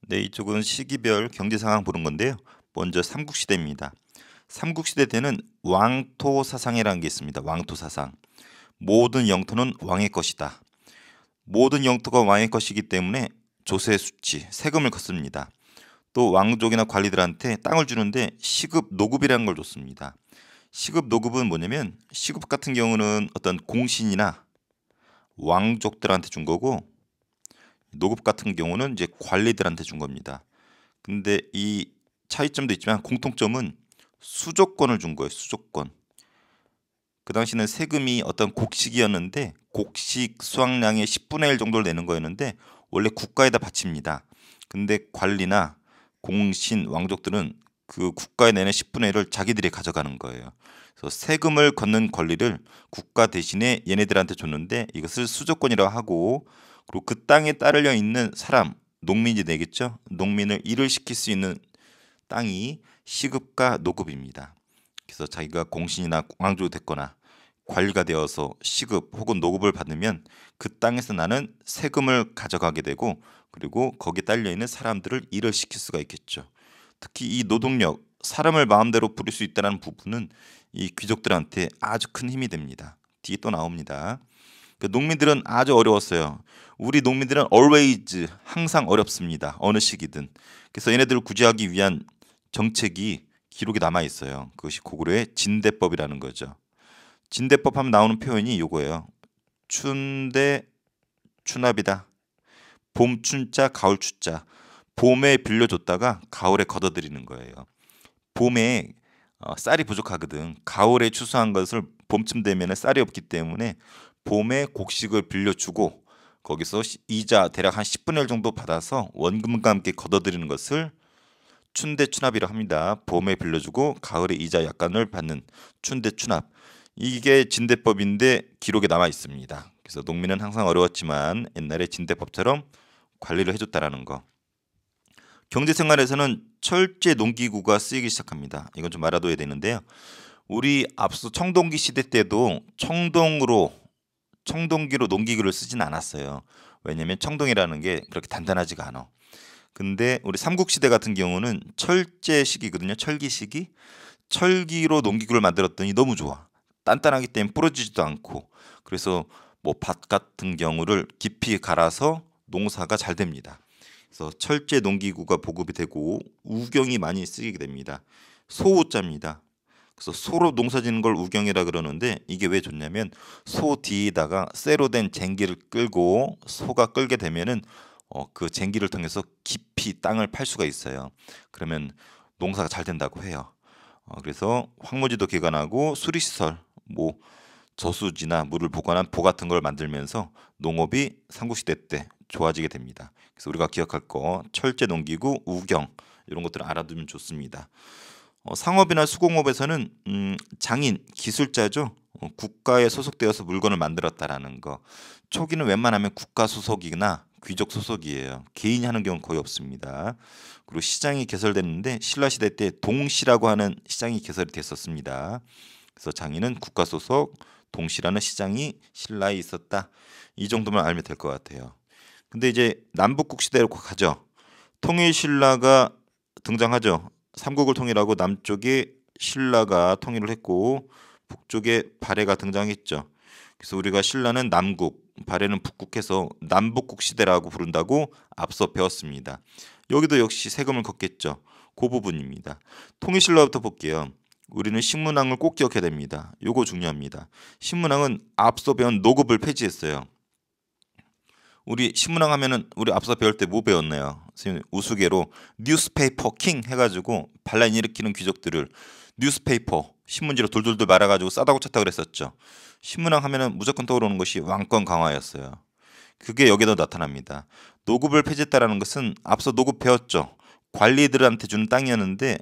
네, 이쪽은 시기별 경제 상황 보는 건데요. 먼저 삼국시대입니다. 삼국시대 때는 왕토 사상이라는 게 있습니다. 왕토 사상. 모든 영토는 왕의 것이다. 모든 영토가 왕의 것이기 때문에 조세 수치, 세금을 걷습니다. 또 왕족이나 관리들한테 땅을 주는데 시급 노급이라는 걸 줬습니다. 시급 노급은 뭐냐면 시급 같은 경우는 어떤 공신이나 왕족들한테 준 거고 노급 같은 경우는 이제 관리들한테 준 겁니다. 근데 이 차이점도 있지만 공통점은 수조권을 준 거예요. 수조권. 그 당시는 세금이 어떤 곡식이었는데 곡식 수확량의 10분의 1 정도를 내는 거였는데 원래 국가에다 바칩니다. 근데 관리나 공신, 왕족들은 그 국가에 내는 10분의 1을 자기들이 가져가는 거예요. 그래서 세금을 걷는 권리를 국가 대신에 얘네들한테 줬는데 이것을 수조권이라고 하고, 그리고 그 땅에 따르려 있는 사람, 농민이 되겠죠. 농민을 일을 시킬 수 있는 땅이 시급과 노급입니다. 그래서 자기가 공신이나 왕족이 됐거나 관리가 되어서 시급 혹은 노급을 받으면 그 땅에서 나는 세금을 가져가게 되고, 그리고 거기에 딸려 있는 사람들을 일을 시킬 수가 있겠죠. 특히 이 노동력, 사람을 마음대로 부릴 수 있다는 부분은 이 귀족들한테 아주 큰 힘이 됩니다. 뒤에 또 나옵니다. 그 농민들은 아주 어려웠어요. 우리 농민들은 always 항상 어렵습니다. 어느 시기든. 그래서 얘네들을 구제하기 위한 정책이 기록에 남아 있어요. 그것이 고구려의 진대법이라는 거죠. 진대법 하면 나오는 표현이 요거예요. 춘대 추납이다. 봄 춘자 가을 추자. 봄에 빌려줬다가 가을에 걷어들이는 거예요. 봄에 쌀이 부족하거든. 가을에 추수한 것을 봄쯤 되면 쌀이 없기 때문에 봄에 곡식을 빌려주고 거기서 이자 대략 한 10분의 1 정도 받아서 원금과 함께 걷어들이는 것을 춘대추납이라고 합니다. 봄에 빌려주고 가을에 이자 약간을 받는 춘대추납. 이게 진대법인데 기록에 남아 있습니다. 그래서 농민은 항상 어려웠지만 옛날에 진대법처럼 관리를 해줬다라는 거. 경제생활에서는 철제 농기구가 쓰이기 시작합니다. 이건 좀 알아둬야 되는데요. 우리 앞서 청동기 시대 때도 청동기로 농기구를 쓰진 않았어요. 왜냐면 청동이라는 게 그렇게 단단하지가 않아. 근데 우리 삼국시대 같은 경우는 철제시기거든요. 철기시기. 철기로 농기구를 만들었더니 너무 좋아. 단단하기 때문에 부러지지도 않고, 그래서 뭐 밭 같은 경우를 깊이 갈아서 농사가 잘 됩니다. 그래서 철제 농기구가 보급이 되고 우경이 많이 쓰이게 됩니다. 소우자입니다. 그래서 소로 농사짓는 걸 우경이라 그러는데 이게 왜 좋냐면 소 뒤에다가 쇠로 된 쟁기를 끌고 소가 끌게 되면은 그 쟁기를 통해서 깊이 땅을 팔 수가 있어요. 그러면 농사가 잘 된다고 해요. 그래서 황무지도 개간하고 수리시설, 뭐 저수지나 물을 보관한 보 같은 걸 만들면서 농업이 삼국시대 때 좋아지게 됩니다. 그래서 우리가 기억할 거 철제 농기구, 우경 이런 것들을 알아두면 좋습니다. 상업이나 수공업에서는 장인, 기술자죠. 국가에 소속되어서 물건을 만들었다라는 거. 초기는 웬만하면 국가 소속이나 귀족 소속이에요. 개인이 하는 경우는 거의 없습니다. 그리고 시장이 개설됐는데 신라 시대 때 동시라고 하는 시장이 개설이 됐었습니다. 그래서 장인은 국가 소속, 동시라는 시장이 신라에 있었다. 이 정도만 알면 될 것 같아요. 근데 이제 남북국 시대로 가죠. 통일 신라가 등장하죠. 삼국을 통일하고 남쪽에 신라가 통일을 했고 북쪽에 발해가 등장했죠. 그래서 우리가 신라는 남국, 발해는 북국해서 남북국 시대라고 부른다고 앞서 배웠습니다. 여기도 역시 세금을 걷겠죠. 그 부분입니다. 통일 신라부터 볼게요. 우리는 신문왕을 꼭 기억해야 됩니다. 요거 중요합니다. 신문왕은 앞서 배운 노급을 폐지했어요. 우리 신문왕 하면은 우리 앞서 배울 때 뭐 배웠나요? 선생님 우스개로 뉴스페이퍼 킹 해가지고 반란 일으키는 귀족들을 뉴스페이퍼 신문지로 돌돌돌 말아가지고 싸다고 쳤다 그랬었죠. 신문왕 하면은 무조건 떠오르는 것이 왕권 강화였어요. 그게 여기도 나타납니다. 노급을 폐지했다라는 것은 앞서 노급 배웠죠. 관리들한테 주는 땅이었는데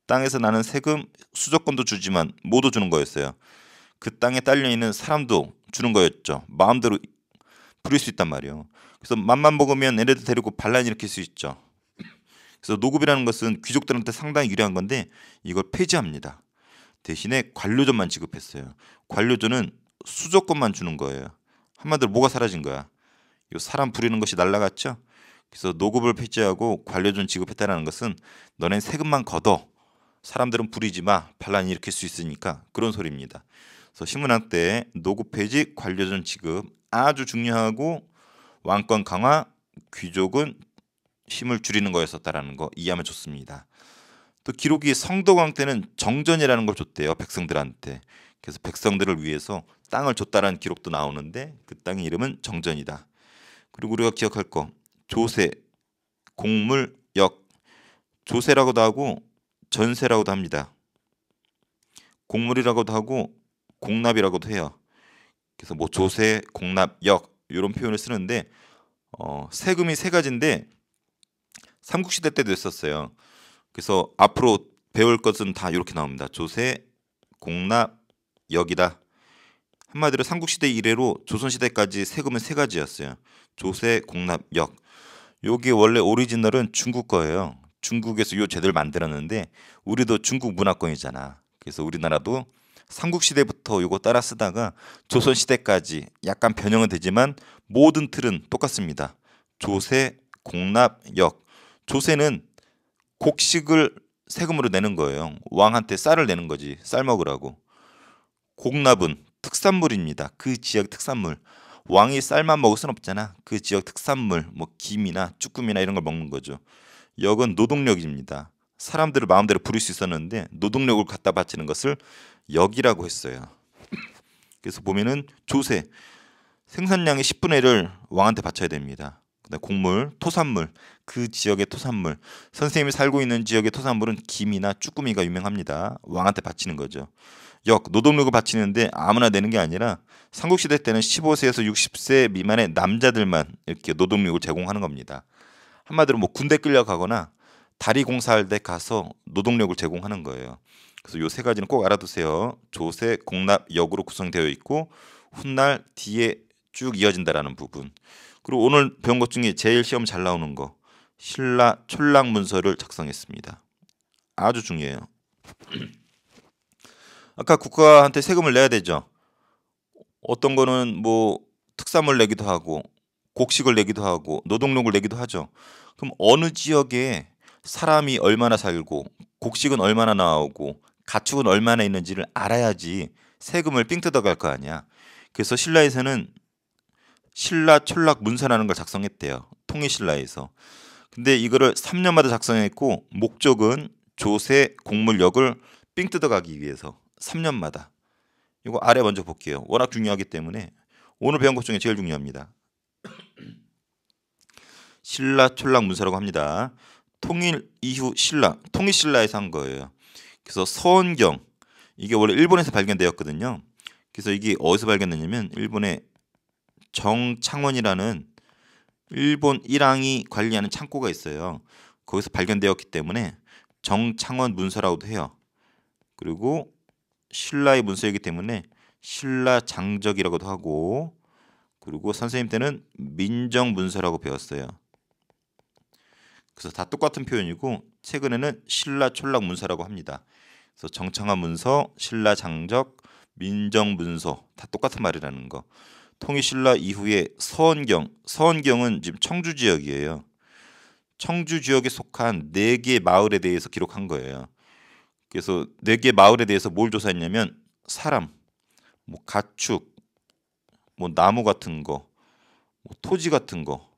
땅에서 나는 세금 수조권도 주지만 모두 주는 거였어요. 그 땅에 딸려 있는 사람도 주는 거였죠. 마음대로 부릴 수 있단 말이에요. 그래서 맘만 먹으면 얘네들 데리고 반란 일으킬 수 있죠. 그래서 노급이라는 것은 귀족들한테 상당히 유리한 건데 이걸 폐지합니다. 대신에 관료전만 지급했어요. 관료전은 수조권만 주는 거예요. 한마디로 뭐가 사라진 거야? 이 사람 부리는 것이 날라갔죠. 그래서 노급을 폐지하고 관료준 지급했다는 것은 너넨 세금만 걷어. 사람들은 부리지 마. 반란 일으킬 수 있으니까 그런 소리입니다. 그래서 신문학 때 노급 폐지, 관료준 지급 아주 중요하고 왕권 강화, 귀족은 힘을 줄이는 거였었다라는 거 이해하면 좋습니다. 또 기록이 성도광 때는 정전이라는 걸 줬대요. 백성들한테. 그래서 백성들을 위해서 땅을 줬다라는 기록도 나오는데 그 땅의 이름은 정전이다. 그리고 우리가 기억할 거 조세, 공물, 역. 조세라고도 하고 전세라고도 합니다. 공물이라고도 하고 공납이라고도 해요. 그래서 뭐 조세, 공납, 역 이런 표현을 쓰는데 세금이 세 가지인데 삼국시대 때도 했었어요. 그래서 앞으로 배울 것은 다 이렇게 나옵니다. 조세, 공납, 역이다. 한마디로 삼국시대 이래로 조선시대까지 세금은 세 가지였어요. 조세, 공납, 역. 요게 원래 오리지널은 중국 거예요. 중국에서 요 제도를 만들었는데 우리도 중국 문화권이잖아. 그래서 우리나라도 삼국시대부터 요거 따라 쓰다가 조선시대까지 약간 변형은 되지만 모든 틀은 똑같습니다. 조세, 공납, 역. 조세는 곡식을 세금으로 내는 거예요. 왕한테 쌀을 내는 거지. 쌀 먹으라고. 공납은 특산물입니다. 그 지역 특산물. 왕이 쌀만 먹을 순 없잖아. 그 지역 특산물, 뭐 김이나 쭈꾸미나 이런 걸 먹는 거죠. 역은 노동력입니다. 사람들을 마음대로 부릴 수 있었는데 노동력을 갖다 바치는 것을 역이라고 했어요. 그래서 보면은 조세, 생산량의 10분의 1을 왕한테 바쳐야 됩니다. 그다음 곡물, 토산물, 그 지역의 토산물. 선생님이 살고 있는 지역의 토산물은 김이나 쭈꾸미가 유명합니다. 왕한테 바치는 거죠. 역, 노동력을 바치는데 아무나 내는 게 아니라 삼국시대 때는 15세에서 60세 미만의 남자들만 이렇게 노동력을 제공하는 겁니다. 한마디로 뭐 군대 끌려가거나 다리 공사할 때 가서 노동력을 제공하는 거예요. 그래서 요 세 가지는 꼭 알아두세요. 조세, 공납, 역으로 구성되어 있고 훗날 뒤에 쭉 이어진다라는 부분. 그리고 오늘 배운 것 중에 제일 시험 잘 나오는 거 신라 촌락 문서를 작성했습니다. 아주 중요해요. 아까 국가한테 세금을 내야 되죠. 어떤 거는 뭐 특산물 내기도 하고 곡식을 내기도 하고 노동력을 내기도 하죠. 그럼 어느 지역에 사람이 얼마나 살고 곡식은 얼마나 나오고 가축은 얼마나 있는지를 알아야지 세금을 삥 뜯어갈 거 아니야. 그래서 신라에서는 신라 촌락 문서라는 걸 작성했대요. 통일신라에서. 근데 이거를 3년마다 작성했고 목적은 조세, 곡물역을 삥 뜯어가기 위해서 3년마다. 이거 아래 먼저 볼게요. 워낙 중요하기 때문에 오늘 배운 것 중에 제일 중요합니다. 신라 촌락 문서라고 합니다. 통일 이후 신라, 통일신라에서 한 거예요. 그래서 서원경 이게 원래 일본에서 발견되었거든요. 그래서 이게 어디서 발견됐냐면 일본의 정창원이라는 일본 일왕이 관리하는 창고가 있어요. 거기서 발견되었기 때문에 정창원 문서라고도 해요. 그리고 신라의 문서이기 때문에 신라 장적이라고도 하고 그리고 선생님 때는 민정 문서라고 배웠어요. 그래서 다 똑같은 표현이고 최근에는 신라 촌락 문서라고 합니다. 그래서 정창원 문서, 신라 장적, 민정 문서 다 똑같은 말이라는 거. 통일신라 이후에 서원경은 지금 청주 지역이에요. 청주 지역에 속한 4개 마을에 대해서 기록한 거예요. 그래서 4개 마을에 대해서 뭘 조사했냐면 사람, 뭐 가축, 뭐 나무 같은 거, 뭐 토지 같은 거.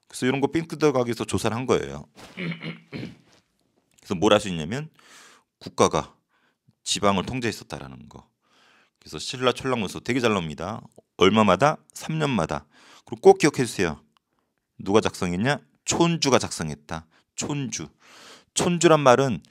그래서 이런 거 삥 뜯어가기 위해서 조사를 한 거예요. 그래서 뭘 할 수 있냐면 국가가 지방을 통제했었다라는 거. 그래서 신라 촌락 문서 되게 잘 나옵니다. 얼마마다? 3년마다. 그리고 꼭 기억해 주세요. 누가 작성했냐? 촌주가 작성했다. 촌주. 촌주란 말은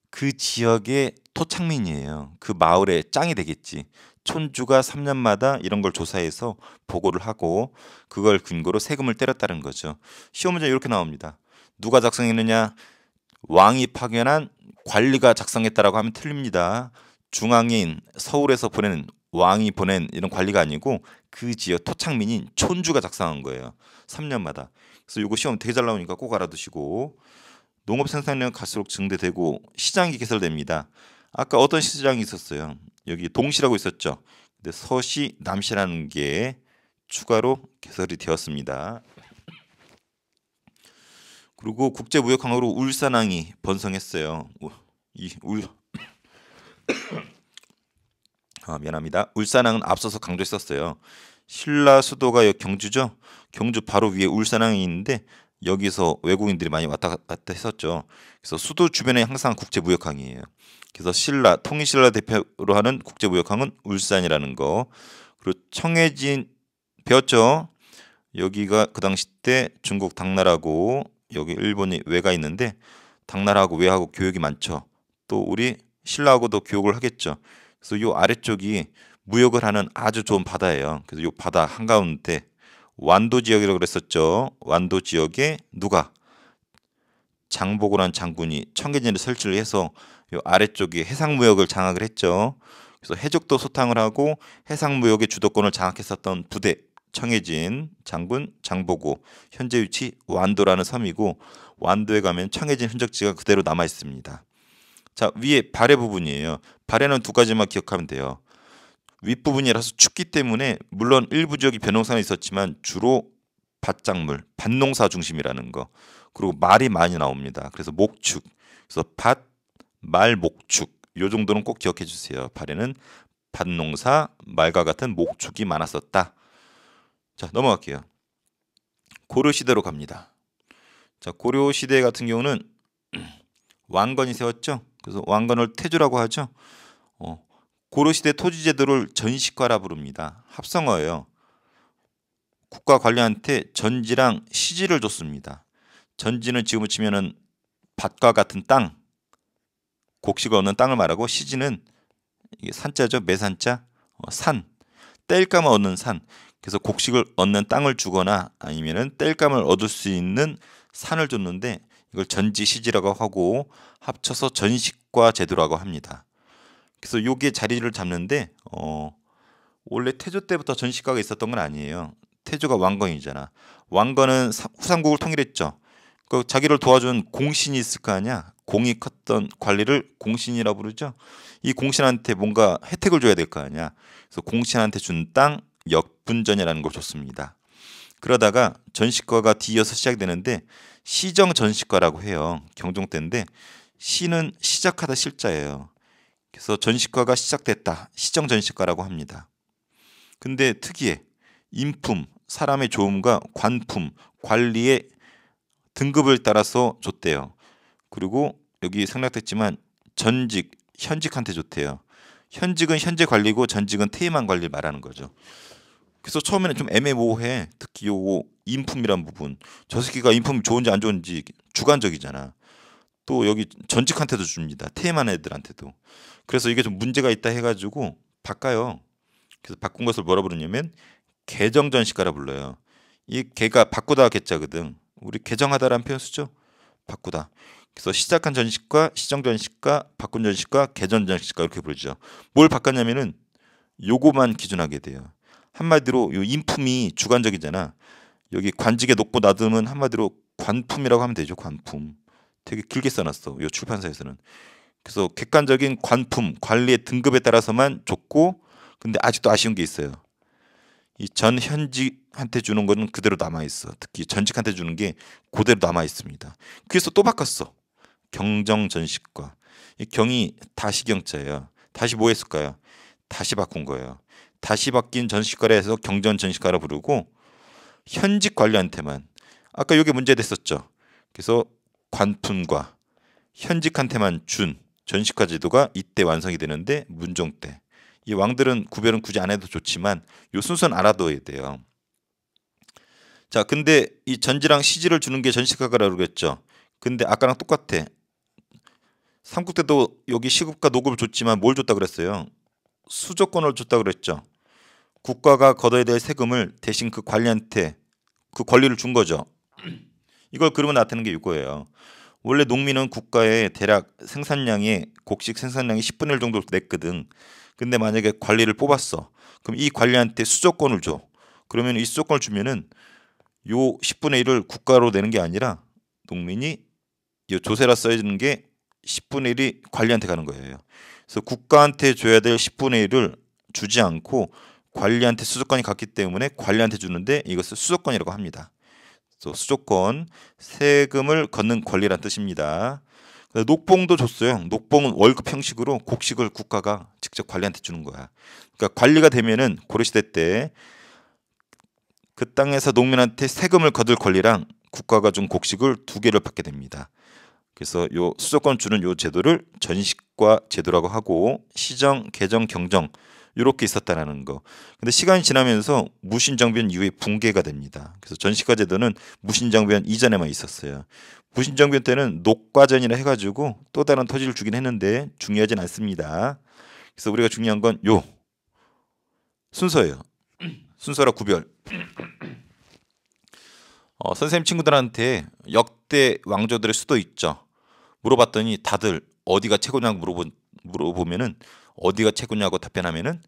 그 지역의 토착민이에요. 그 마을의 짱이 되겠지. 촌주가 3년마다 이런 걸 조사해서 보고를 하고 그걸 근거로 세금을 때렸다는 거죠. 시험 문제 이렇게 나옵니다. 누가 작성했느냐? 왕이 파견한 관리가 작성했다라고 하면 틀립니다. 중앙인 서울에서 보낸 왕이 보낸 이런 관리가 아니고 그 지역 토착민인 촌주가 작성한 거예요. 3년마다. 그래서 이거 시험 되게 잘 나오니까 꼭 알아두시고 농업 생산量갈수록 증대되고 시장이 개설됩니다. 아까 어떤 시장이 있었어요? 여기 동시라고 있었죠. 근데 서시, 남시라는 게 추가로 개설이 되었습니다. 그리고 국제무역항으로 울산항이 번성했어요. 미안합니다. 울산항은 앞서서 강조했었어요. 신라 수도가 여기 경주죠. 경주 바로 위에 울산항이 있는데 여기서 외국인들이 많이 왔다 갔다 했었죠. 그래서 수도 주변에 항상 국제무역항이에요. 그래서 통일신라 대표로 하는 국제무역항은 울산이라는 거. 그리고 청해진 배웠죠. 여기가 그 당시 때 중국 당나라고 여기 일본이 외가 있는데 당나라하고 외하고 교역이 많죠. 또 우리 신라하고도 교역을 하겠죠. 그래서 요 아래쪽이 무역을 하는 아주 좋은 바다예요. 그래서 요 바다 한가운데 완도 지역이라고 그랬었죠. 완도 지역에 누가 장보고라는 장군이 청해진을 설치를 해서 요 아래쪽에 해상무역을 장악을 했죠. 그래서 해적도 소탕을 하고 해상무역의 주도권을 장악했었던 부대 청해진 장군 장보고 현재 위치 완도라는 섬이고 완도에 가면 청해진 흔적지가 그대로 남아 있습니다. 자, 위에 발해 부분이에요. 발해는 두 가지만 기억하면 돼요. 윗부분이라서 춥기 때문에 물론 일부 지역이 벼농사는 있었지만 주로 밭작물, 밭농사 중심이라는 거. 그리고 말이 많이 나옵니다. 그래서 목축. 그래서 밭, 말, 목축. 요 정도는 꼭 기억해 주세요. 발에는 밭농사, 말과 같은 목축이 많았었다. 자, 넘어갈게요. 고려 시대로 갑니다. 자, 고려 시대 같은 경우는 왕건이 세웠죠. 그래서 왕건을 태조라고 하죠. 고려 시대 토지 제도를 전식화라 부릅니다. 합성어예요. 국가 관리한테 전지랑 시지를 줬습니다. 전지는 지금으로 치면은 밭과 같은 땅, 곡식을 얻는 땅을 말하고 시지는 이게 산자죠. 매산자, 산, 땔감을 얻는 산. 그래서 곡식을 얻는 땅을 주거나 아니면은 땔감을 얻을 수 있는 산을 줬는데 이걸 전지시지라고 하고 합쳐서 전식과 제도라고 합니다. 그래서 요게 자리를 잡는데 원래 태조 때부터 전식과가 있었던 건 아니에요. 태조가 왕건이잖아. 왕건은 후삼국을 통일했죠. 그 자기를 도와준 공신이 있을 거 아니야. 공이 컸던 관리를 공신이라고 부르죠. 이 공신한테 뭔가 혜택을 줘야 될 거 아니야. 그래서 공신한테 준 땅 역분전이라는 걸 줬습니다. 그러다가 전식과가 뒤이어서 시작되는데 시정전식과라고 해요. 경종 때인데 시는 시작하다 실자예요. 그래서 전식과가 시작됐다. 시정전식과라고 합니다. 근데 특이해. 인품, 사람의 좋음과 관품, 관리의 등급을 따라서 줬대요. 그리고 여기 생략됐지만 전직, 현직한테 줬대요. 현직은 현재 관리고 전직은 퇴임한 관리를 말하는 거죠. 그래서 처음에는 좀 애매모호해. 특히 요거 인품이란 부분. 저 새끼가 인품이 좋은지 안 좋은지 주관적이잖아. 또 여기 전직한테도 줍니다. 퇴임한 애들한테도. 그래서 이게 좀 문제가 있다 해가지고 바꿔요. 그래서 바꾼 것을 뭐라 부르냐면 개정전식과라 불러요. 이 개가 바꾸다 개자거든. 우리 개정하다라는 표현 쓰죠. 바꾸다. 그래서 시작한 전식과 시정전식과 바꾼 전식과 개정전식과 이렇게 부르죠. 뭘 바꿨냐면은 요거만 기준하게 돼요. 한마디로 요 인품이 주관적이잖아. 여기 관직에 놓고 놔두면 한마디로 관품이라고 하면 되죠. 관품. 되게 길게 써놨어. 요 출판사에서는. 그래서 객관적인 관품, 관리의 등급에 따라서만 줬고 근데 아직도 아쉬운 게 있어요. 이 전 현직한테 주는 거는 그대로 남아 있어. 특히 전직한테 주는 게 그대로 남아 있습니다. 그래서 또 바꿨어. 경정전식과. 이 경이 다시 경자예요. 다시 뭐 했을까요? 다시 바꾼 거예요. 다시 바뀐 전식과라 해서 경전전식과라 부르고 현직 관리한테만 아까 이게 문제됐었죠. 그래서 관품과 현직한테만 준 전식과 제도가 이때 완성이 되는데 문종 때. 이 왕들은 구별은 굳이 안 해도 좋지만 요 순서는 알아둬야 돼요. 자, 근데 이 전지랑 시지를 주는 게 전식과라고 그랬죠. 근데 아까랑 똑같아. 삼국 때도 여기 시급과 노급을 줬지만 뭘 줬다 그랬어요? 수조권을 줬다 그랬죠. 국가가 걷어야 될 세금을 대신 그 관리한테 그 권리를 준 거죠. 이걸 그러면 나타내는 게 이거예요. 원래 농민은 국가의 대략 생산량의 곡식 생산량의 10분의 1 정도 냈거든. 근데 만약에 관리를 뽑았어. 그럼 이 관리한테 수조권을 줘. 그러면 이 수조권을 주면은 요 10분의 1을 국가로 내는 게 아니라 농민이 이 조세라 써주는 게 10분의 1이 관리한테 가는 거예요. 그래서 국가한테 줘야 될 10분의 1을 주지 않고 관리한테 수조권이 갔기 때문에 관리한테 주는데 이것을 수조권이라고 합니다. 또 수조권, 세금을 걷는 권리란 뜻입니다. 녹봉도 줬어요. 녹봉은 월급 형식으로 곡식을 국가가 직접 관리한테 주는 거야. 그러니까 관리가 되면은 고려시대 때 그 땅에서 농민한테 세금을 거둘 권리랑 국가가 준 곡식을 두 개를 받게 됩니다. 그래서 요 수조권 주는 요 제도를 전시과 제도라고 하고 시정, 개정, 경정 이렇게 있었다라는 거. 근데 시간이 지나면서 무신정변 이후에 붕괴가 됩니다. 그래서 전시과 제도는 무신정변 이전에만 있었어요. 무신정변 때는 녹과전이라 해가지고 또 다른 토지를 주긴 했는데 중요하진 않습니다. 그래서 우리가 중요한 건 요 순서예요. 순서라 구별. 선생님 친구들한테 역대 왕조들의 수도 있죠. 물어봤더니 다들 어디가 최고냐고 물어보면은 어디가 최고냐고 답변하면은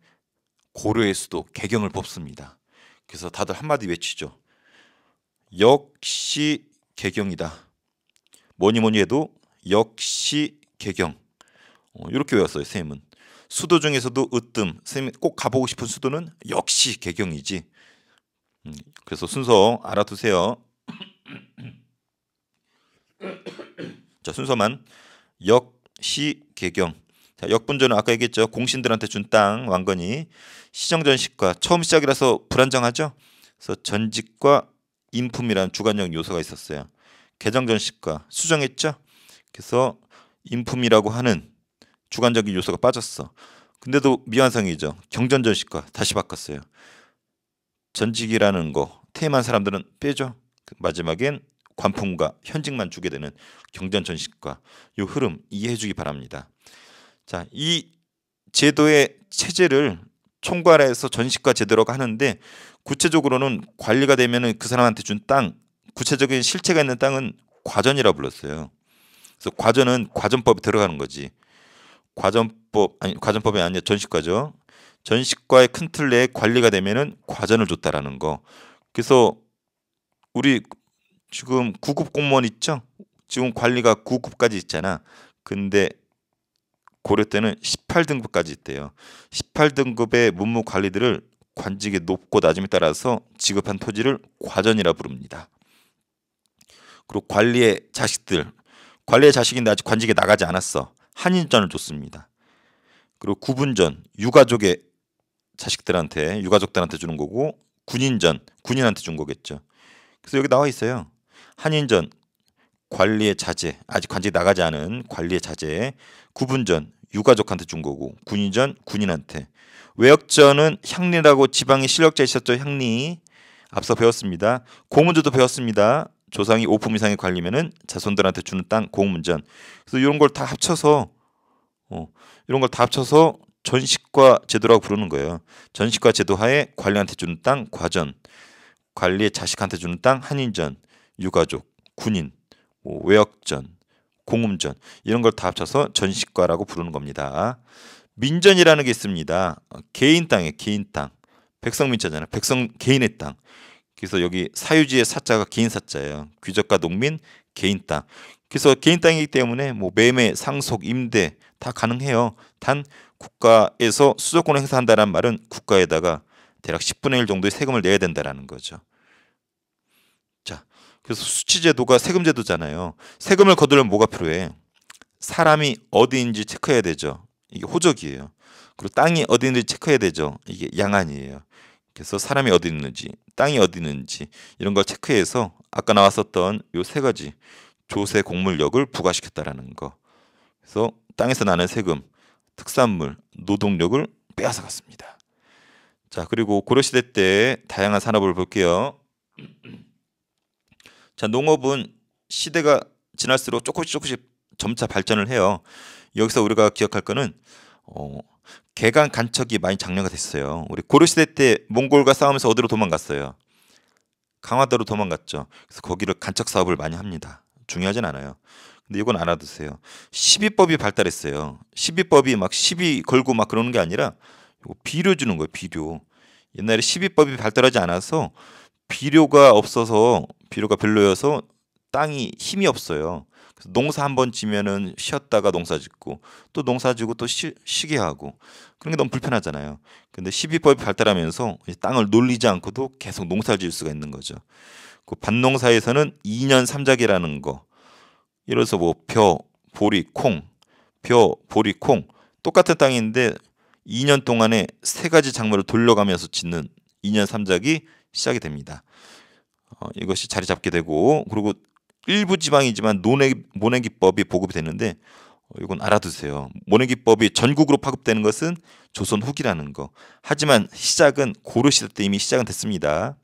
고려의 수도 개경을 뽑습니다. 그래서 다들 한마디 외치죠. 역시 개경이다. 뭐니 뭐니 해도 역시 개경. 이렇게 외웠어요, 쌤은. 수도 중에서도 으뜸. 쌤이 꼭 가보고 싶은 수도는 역시 개경이지. 그래서 순서 알아두세요. 자, 순서만 역시 개경. 자, 역분전은 아까 얘기했죠. 공신들한테 준 땅 왕건이 시정전식과 처음 시작이라서 불안정하죠. 그래서 전직과 인품이라는 주관적 요소가 있었어요. 개정전식과 수정했죠. 그래서 인품이라고 하는 주관적인 요소가 빠졌어. 근데도 미완성이죠. 경전전식과 다시 바꿨어요. 전직이라는 거 퇴임한 사람들은 빼죠. 마지막엔 관품과 현직만 주게 되는 경전전식과 이 흐름 이해해주기 바랍니다. 자, 이 제도의 체제를 총괄해서 전식과 제도라고 하는데 구체적으로는 관리가 되면은 그 사람한테 준 땅, 구체적인 실체가 있는 땅은 과전이라고 불렀어요. 그래서 과전은 과전법에 들어가는 거지. 과전법이 아니라 전식과죠. 전식과의 큰 틀 내에 관리가 되면은 과전을 줬다라는 거. 그래서 우리 지금 9급 공무원 있죠? 지금 관리가 9급까지 있잖아. 근데 고려 때는 18등급까지 있대요. 18등급의 문무 관리들을 관직의 높고 낮음에 따라서 지급한 토지를 과전이라 부릅니다. 그리고 관리의 자식인데 아직 관직에 나가지 않았어. 한인전을 줬습니다. 그리고 구분전, 유가족들한테 주는 거고, 군인전, 군인한테 준 거겠죠. 그래서 여기 나와 있어요. 한인전, 관리의 자제, 아직 관직에 나가지 않은 관리의 자제. 구분전, 유가족한테 준 거고, 군인전, 군인한테. 외역전은 향리라고 지방의 실력자 있었죠. 향리. 앞서 배웠습니다. 공문전도 배웠습니다. 조상이 5품 이상의 관리면은 자손들한테 주는 땅 공문전. 그래서 이런 걸 다 합쳐서 전식과 제도라고 부르는 거예요. 전식과 제도 하에 관리한테 주는 땅 과전, 관리의 자식한테 주는 땅 한인전, 유가족, 군인, 외역전, 공음전 이런 걸 다 합쳐서 전식과라고 부르는 겁니다. 민전이라는 게 있습니다. 개인 땅에 개인 땅. 백성민자잖아요. 백성 개인의 땅. 그래서 여기 사유지의 사자가 개인 사자예요. 귀족과 농민 개인 땅. 그래서 개인 땅이기 때문에 뭐 매매, 상속, 임대 다 가능해요. 단 국가에서 수조권을 행사한다는 말은 국가에다가 대략 10분의 1 정도의 세금을 내야 된다라는 거죠. 자, 그래서 수치제도가 세금제도잖아요. 세금을 거두려면 뭐가 필요해? 사람이 어디인지 체크해야 되죠. 이게 호적이에요. 그리고 땅이 어디 있는지 체크해야 되죠. 이게 양안이에요. 그래서 사람이 어디 있는지, 땅이 어디 있는지 이런 걸 체크해서 아까 나왔었던 요 세 가지 조세 공물력을 부과시켰다라는 거. 그래서 땅에서 나는 세금, 특산물, 노동력을 빼앗아 갔습니다. 자, 그리고 고려시대 때 다양한 산업을 볼게요. 자, 농업은 시대가 지날수록 조금씩 점차 발전을 해요. 여기서 우리가 기억할 거는 개간 간척이 많이 장려가 됐어요. 우리 고려시대 때 몽골과 싸우면서 어디로 도망갔어요? 강화도로 도망갔죠. 그래서 거기를 간척 사업을 많이 합니다. 중요하진 않아요. 근데 이건 알아두세요. 시비법이 발달했어요. 시비법이 막 시비 걸고 막 그러는 게 아니라 비료 주는 거예요. 비료. 옛날에 시비법이 발달하지 않아서 비료가 없어서 비료가 별로여서 땅이 힘이 없어요. 그래서 농사 한 번 지면은 쉬었다가 농사 짓고 또 농사 지고 또 쉬게 하고 그런 게 너무 불편하잖아요. 근데 시비법이 발달하면서 땅을 놀리지 않고도 계속 농사를 지을 수가 있는 거죠. 그 밭농사에서는 2년 3작이라는 거. 예를 들어서 뭐 벼, 보리, 콩, 벼, 보리, 콩 똑같은 땅인데 2년 동안에 세 가지 작물을 돌려가면서 짓는 2년 3작이 시작이 됩니다. 이것이 자리 잡게 되고, 그리고 일부 지방이지만 모내기법이 보급이 되는데 이건 알아두세요. 모내기법이 전국으로 파급되는 것은 조선 후기라는 거. 하지만 시작은 고려 시대 때 이미 시작은 됐습니다.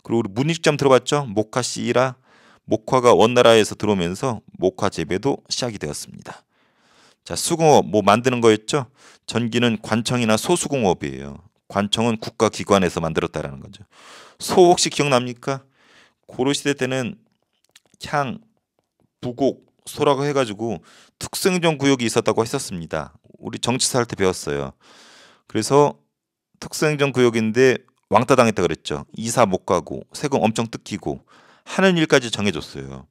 그리고 우리 문익점 들어봤죠? 목화 씨라, 목화가 원나라에서 들어오면서 목화 재배도 시작이 되었습니다. 자, 수공업 뭐 만드는 거였죠? 전기는 관청이나 소수공업이에요. 관청은 국가기관에서 만들었다라는 거죠. 소 혹시 기억납니까? 고려시대 때는 향, 부곡, 소라고 해가지고 특수행정 구역이 있었다고 했었습니다. 우리 정치사 할 때 배웠어요. 그래서 특수행정 구역인데 왕따 당했다 그랬죠. 이사 못 가고 세금 엄청 뜯기고 하는 일까지 정해줬어요.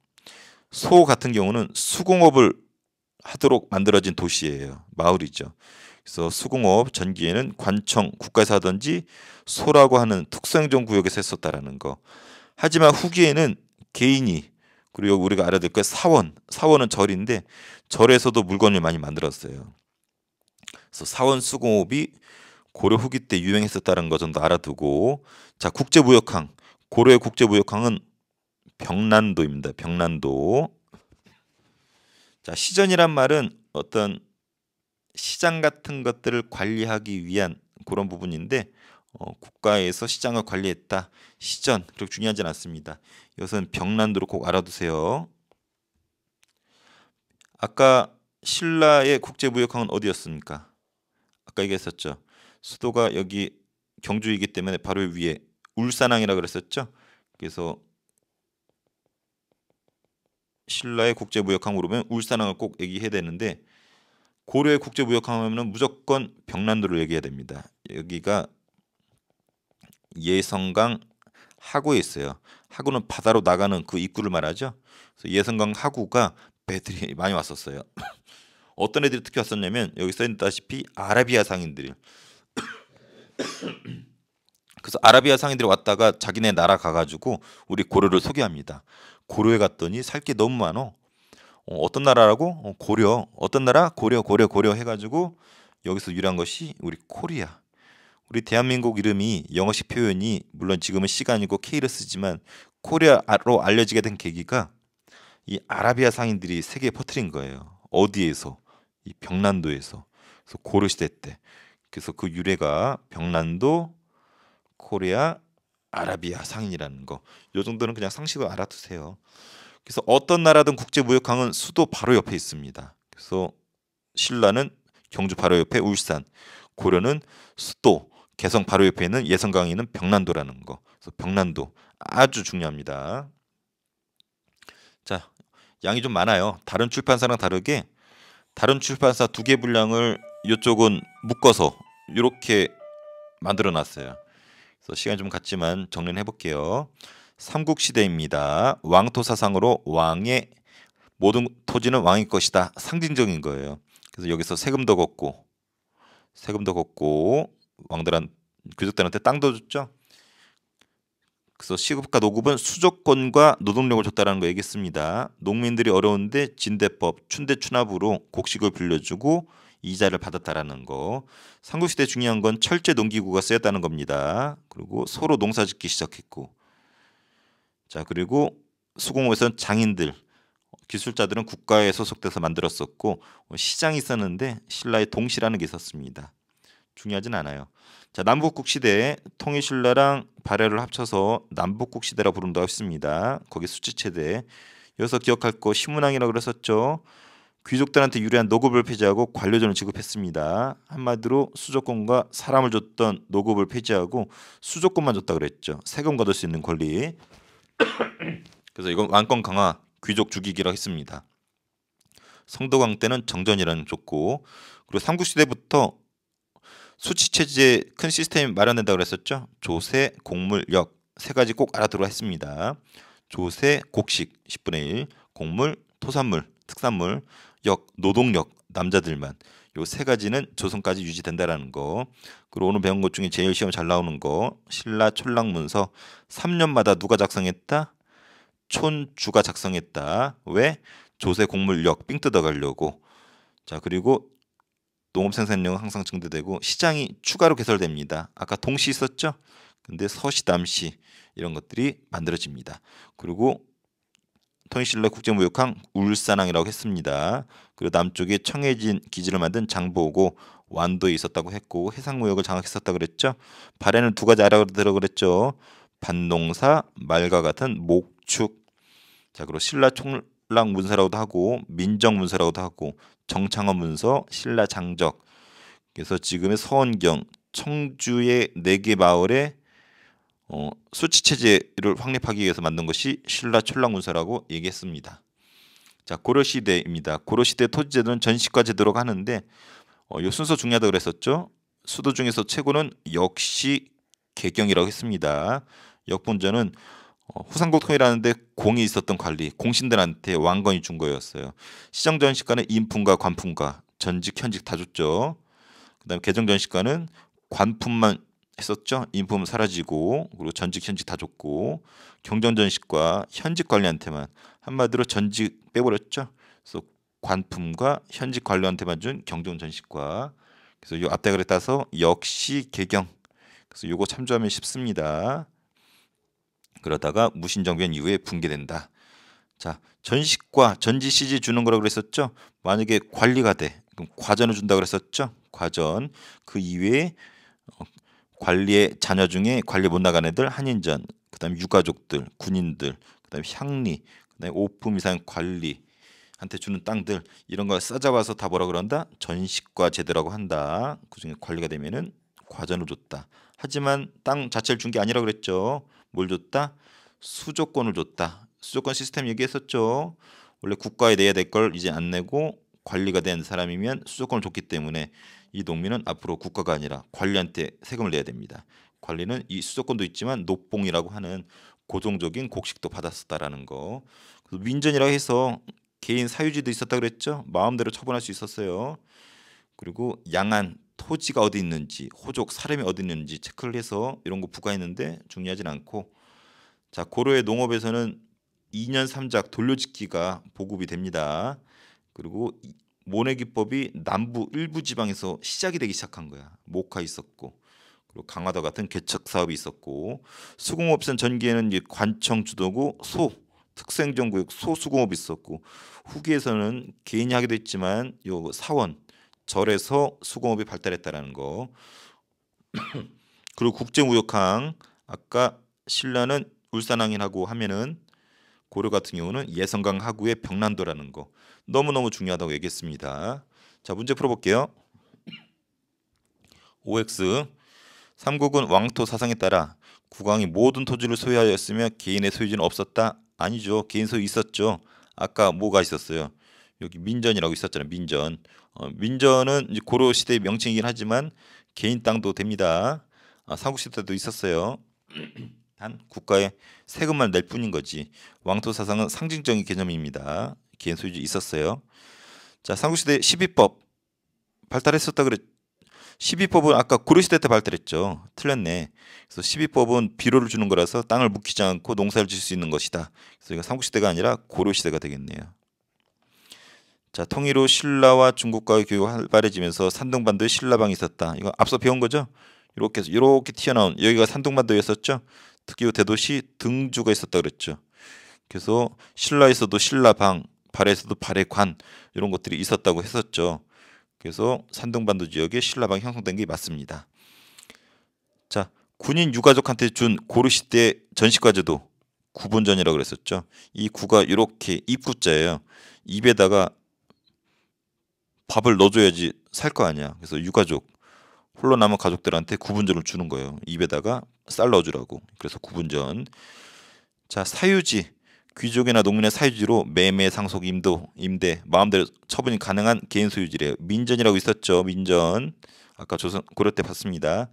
소 같은 경우는 수공업을 하도록 만들어진 도시예요. 마을이죠. 그래서 수공업 전기에는 관청, 국가에서 하든지 소라고 하는 특수행정 구역에서 했었다라는 거. 하지만 후기에는 개인이, 그리고 우리가 알아야 될 거 사원은 절인데 절에서도 물건을 많이 만들었어요. 그래서 사원 수공업이 고려 후기 때 유행했었다는 거 좀 더 알아두고, 자, 국제무역항. 고려의 국제무역항은 병난도입니다. 병난도. 자, 시전이란 말은 어떤 시장 같은 것들을 관리하기 위한 그런 부분인데 국가에서 시장을 관리했다. 시전 그렇게 중요하진 않습니다. 이것은 병난도로 꼭 알아두세요. 아까 신라의 국제무역항은 어디였습니까? 아까 얘기했었죠. 수도가 여기 경주이기 때문에 바로 위에 울산항이라고 그랬었죠. 그래서 신라의 국제무역항 물으면 울산항을 꼭 얘기해야 되는데, 고려의 국제무역항 하면 무조건 병난도를 얘기해야 됩니다. 여기가 예성강 하구에 있어요. 하구는 바다로 나가는 그 입구를 말하죠. 그래서 예성강 하구가 배들이 많이 왔었어요. 어떤 애들이 특히 왔었냐면 여기 써있다시피 아라비아 상인들. 그래서 아라비아 상인들이 왔다가 자기네 나라 가가지고 우리 고려를 소개합니다. 고려에 갔더니 살 게 너무 많어. 어떤 나라라고? 고려. 어떤 나라? 고려 해가지고 여기서 유래한 것이 우리 코리아. 우리 대한민국 이름이 영어식 표현이 물론 지금은 C가 아니고 K를 쓰지만 코리아로 알려지게 된 계기가 이 아라비아 상인들이 세계에 퍼뜨린 거예요. 어디에서? 이 병난도에서. 그래서 고려 시대 때. 그래서 그 유래가 병난도, 코리아, 아라비아 상인이라는 거. 요 정도는 그냥 상식을 알아두세요. 그래서 어떤 나라든 국제무역항은 수도 바로 옆에 있습니다. 그래서 신라는 경주 바로 옆에 울산, 고려는 수도 개성 바로 옆에 있는 예성강에 있는 병난도라는 거. 그래서 병난도 아주 중요합니다. 자, 양이 좀 많아요. 다른 출판사랑 다르게 다른 출판사 2개 분량을 이쪽은 묶어서 이렇게 만들어 놨어요. 그래서 시간 좀 갔지만 정리를 해볼게요. 삼국시대입니다. 왕토사상으로 왕의 모든 토지는 왕의 것이다. 상징적인 거예요. 그래서 여기서 세금도 걷고 왕들한 귀족들한테 땅도 줬죠. 그래서 시급과 노급은 수조권과 노동력을 줬다라는 거 얘기했습니다. 농민들이 어려운데 진대법, 춘대추납으로 곡식을 빌려주고 이자를 받았다라는 거. 삼국시대 중요한 건 철제 농기구가 쓰였다는 겁니다. 그리고 서로 농사짓기 시작했고, 자, 그리고 수공업에서는 장인들, 기술자들은 국가에 소속돼서 만들었었고 시장이 있었는데 신라의 동시라는 게 있었습니다. 중요하진 않아요. 자, 남북국 시대 통일신라랑 발해를 합쳐서 남북국 시대라 부른다고 했습니다. 거기 수치체대. 여기서 기억할 거 시문왕이라고 그랬었죠. 귀족들한테 유리한 노급을 폐지하고 관료전을 지급했습니다. 한마디로 수조권과 사람을 줬던 노급을 폐지하고 수조권만 줬다 그랬죠. 세금 걷을 수 있는 권리. 그래서 이건 왕권 강화, 귀족 죽이기라고 했습니다. 성도광 때는 정전이라는 줬고, 그리고 삼국시대부터 수치체제 큰 시스템이 마련된다고 그랬었죠. 조세, 곡물, 역 세 가지 꼭 알아두라 했습니다. 조세, 곡식 10분의 1, 곡물, 토산물, 특산물, 역, 노동력, 남자들만. 요 세 가지는 조선까지 유지된다라는 거. 그리고 오늘 배운 것 중에 제일 시험 잘 나오는 거 신라 촌락문서 3년마다 누가 작성했다? 촌주가 작성했다. 왜? 조세 곡물역 삥 뜯어가려고. 자, 그리고 농업 생산량은 항상 증대되고 시장이 추가로 개설됩니다. 아까 동시 있었죠? 근데 서시, 남시 이런 것들이 만들어집니다. 그리고 통일신라 국제무역항 울산항이라고 했습니다. 그리고 남쪽에 청해진 기지를 만든 장보고 완도에 있었다고 했고 해상무역을 장악했었다 그랬죠. 발해는 두 가지 알아들어 그랬죠. 반농사, 말과 같은 목축. 자, 그리고 신라 총락 문서라고도 하고 민정 문서라고도 하고 정창원 문서, 신라 장적. 그래서 지금의 서원경, 청주의 4개 마을에 수치 체제를 확립하기 위해서 만든 것이 신라 촌락 문서라고 얘기했습니다. 자, 고려 시대입니다. 고려 시대 토지제도는 전시과 제도라고 하는데 이 순서 중요하다고 그랬었죠. 수도 중에서 최고는 역시 개경이라고 했습니다. 역본전은 후삼국 통일하는데 공이 있었던 관리, 공신들한테 왕건이 준 거였어요. 시정 전시과는 인품과 관품과 전직 현직 다 줬죠. 그다음에 개정 전시과는 관품만 했었죠. 인품은 사라지고 그리고 전직 현직 다 줬고 경정 전시과 현직 관리한테만 한마디로 전직 빼버렸죠. 그래서 관품과 현직 관리한테만 준 경정 전시과. 그래서 이 앞대가리 따서 역시 개경. 그래서 요거 참조하면 쉽습니다. 그러다가 무신정변 이후에 붕괴된다. 자, 전시과 전지 CG 주는 거라고 그랬었죠. 만약에 관리가 돼, 그럼 과전을 준다고 그랬었죠. 과전. 그 이외에 관리의 자녀 중에 관리 못 나간 애들 한인전, 그다음에 유가족들, 군인들, 그다음에 향리, 그다음에 오품 이상 관리한테 주는 땅들 이런 거 싸잡아서 다 뭐라 그런다? 전시과 제도라고 한다. 그중에 관리가 되면은 과전을 줬다. 하지만 땅 자체를 준 게 아니라 그랬죠. 뭘 줬다? 수조권을 줬다. 수조권 시스템 얘기했었죠. 원래 국가에 내야 될 걸 이제 안 내고 관리가 된 사람이면 수조권을 줬기 때문에 이 농민은 앞으로 국가가 아니라 관리한테 세금을 내야 됩니다. 관리는 이 수조권도 있지만 녹봉이라고 하는 고정적인 곡식도 받았었다라는 거. 그래서 민전이라고 해서 개인 사유지도 있었다 그랬죠. 마음대로 처분할 수 있었어요. 그리고 양안 토지가 어디 있는지, 호족 사람이 어디 있는지 체크를 해서 이런 거 부과했는데 중요하진 않고. 자, 고려의 농업에서는 2년 3작 돌려짓기가 보급이 됩니다. 그리고 모내기법이 남부 일부 지방에서 시작이 되기 시작한 거야. 목화 있었고 그리고 강화도 같은 개척 사업이 있었고 수공업선 전기에는 이제 관청 주도고 소 특생정구역 소수공업이 있었고 후기에서는 개인이 하기도 했지만 요 사원 절에서 수공업이 발달했다라는 거. 그리고 국제무역항 아까 신라는 울산항이라고 하면은 고려 같은 경우는 예성강 하구의 병난도라는 거 너무너무 중요하다고 얘기했습니다. 자, 문제 풀어볼게요. OX 삼국은 왕토 사상에 따라 국왕이 모든 토지를 소유하였으며 개인의 소유지는 없었다. 아니죠. 개인 소유 있었죠. 아까 뭐가 있었어요? 여기 민전이라고 있었잖아요. 민전. 민전은 이제 고려 시대의 명칭이긴 하지만 개인 땅도 됩니다. 삼국시대 때도 있었어요. 단 국가에 세금만 낼 뿐인 거지. 왕토 사상은 상징적인 개념입니다. 개인 소유지 있었어요. 자, 삼국시대 12법 발달했었다 그랬. 12법은 아까 고려시대 때 발달했죠. 틀렸네. 그래서 12법은 비료를 주는 거라서 땅을 묵히지 않고 농사를 지을 수 있는 것이다. 그래서 이거 삼국시대가 아니라 고려시대가 되겠네요. 자, 통일 후 신라와 중국과의 교류가 활발해지면서 산둥반도에 신라방이 있었다. 이거 앞서 배운 거죠. 이렇게 튀어나온 여기가 산둥반도였었죠. 특히 대도시 등주가 있었다 그랬죠. 그래서 신라에서도 신라방, 발해에서도 발해관 이런 것들이 있었다고 했었죠. 그래서 산둥반도 지역에 신라방이 형성된 게 맞습니다. 자, 군인 유가족한테 준 고려시대 전시과제도 구본전이라고 그랬었죠. 이 구가 이렇게 입구자예요. 입에다가 밥을 넣어줘야지 살 거 아니야. 그래서 유가족 홀로 남은 가족들한테 구분전을 주는 거예요. 입에다가 쌀 넣어주라고. 그래서 구분전. 자, 사유지 귀족이나 농민의 사유지로 매매, 상속, 임대 마음대로 처분이 가능한 개인 소유지래요. 민전이라고 있었죠. 민전 아까 조선 고려 때 봤습니다.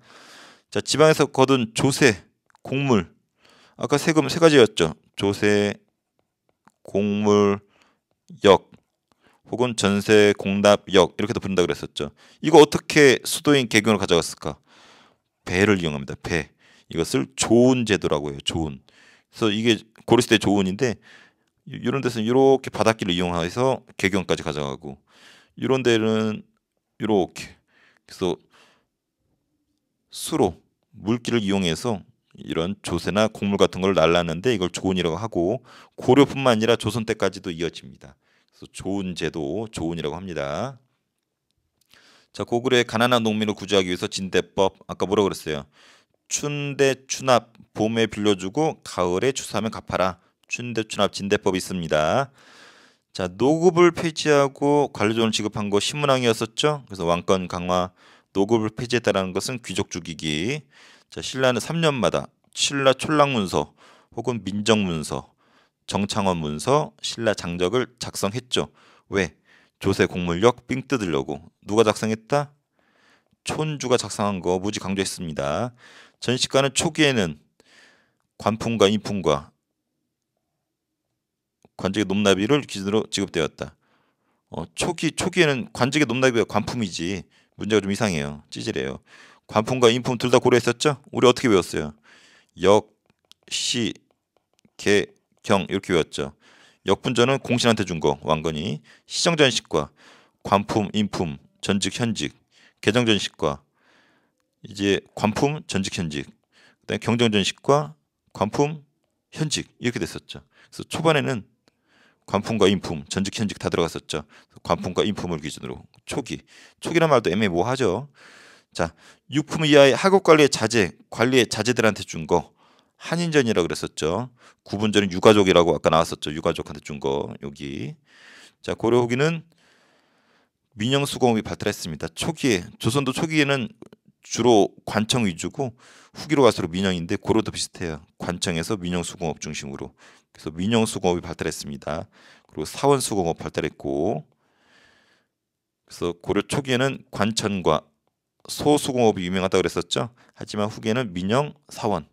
자, 지방에서 거둔 조세, 공물 아까 세금 세 가지였죠. 조세, 공물, 역 혹은 전세, 공납, 역 이렇게도 부른다 그랬었죠. 이거 어떻게 수도인 개경으로 가져갔을까? 배를 이용합니다. 배. 이것을 조은 제도라고 해요. 조은. 그래서 이게 고려시대 조은인데 이런 데서는 이렇게 바닷길을 이용해서 개경까지 가져가고 이런 데는 이렇게 그래서 수로 물길을 이용해서 이런 조세나 곡물 같은 걸 날랐는데 이걸 조은이라고 하고 고려뿐만 아니라 조선 때까지도 이어집니다. 그래서 조은제도 조은이라고 합니다. 자, 고구려의 가난한 농민을 구제하기 위해서 진대법 아까 뭐라고 그랬어요? 춘대 추납 봄에 빌려주고 가을에 추수하면 갚아라. 춘대 추납 진대법이 있습니다. 자, 노급을 폐지하고 관료존을 지급한 거 신문왕이었었죠. 그래서 왕권 강화, 노급을 폐지했다는 것은 귀족 죽이기. 자, 신라는 3년마다 신라 촌락문서 혹은 민정문서, 정창원문서, 신라 장적을 작성했죠. 왜? 조세 공물력 삥 뜯으려고. 누가 작성했다? 촌주가 작성한 거 무지 강조했습니다. 전시가는 초기에는 관품과 인품과 관직의 높나비를 기준으로 지급되었다. 초기에는 관직의 높나비가 관품이지 문제가 좀 이상해요. 찌질해요. 관품과 인품 둘 다 고려했었죠? 우리 어떻게 배웠어요? 역, 시, 개, 경 이렇게 배웠죠. 역분전은 공신한테 준 거 왕건이 시정전식과 관품, 인품, 전직, 현직 개정전식과 이제 관품, 전직, 현직 그다음에 경정전식과 관품, 현직 이렇게 됐었죠. 그래서 초반에는 관품과 인품, 전직, 현직 다 들어갔었죠. 관품과 인품을 기준으로 초기란 말도 애매모호하죠. 자, 육품 이하의 학업 관리의 자재, 관리의 자재들한테 준 거 한인전이라고 그랬었죠. 구분전은 유가족이라고 아까 나왔었죠. 유가족한테 준 거 여기. 자, 고려 후기는 민영수공업이 발달했습니다. 조선도 초기에는 주로 관청 위주고 후기로 갈수록 민영인데 고려도 비슷해요. 관청에서 민영수공업 중심으로. 그래서 민영수공업이 발달했습니다. 그리고 사원수공업 발달했고 그래서 고려 초기에는 관천과 소수공업이 유명하다고 그랬었죠. 하지만 후기에는 민영, 사원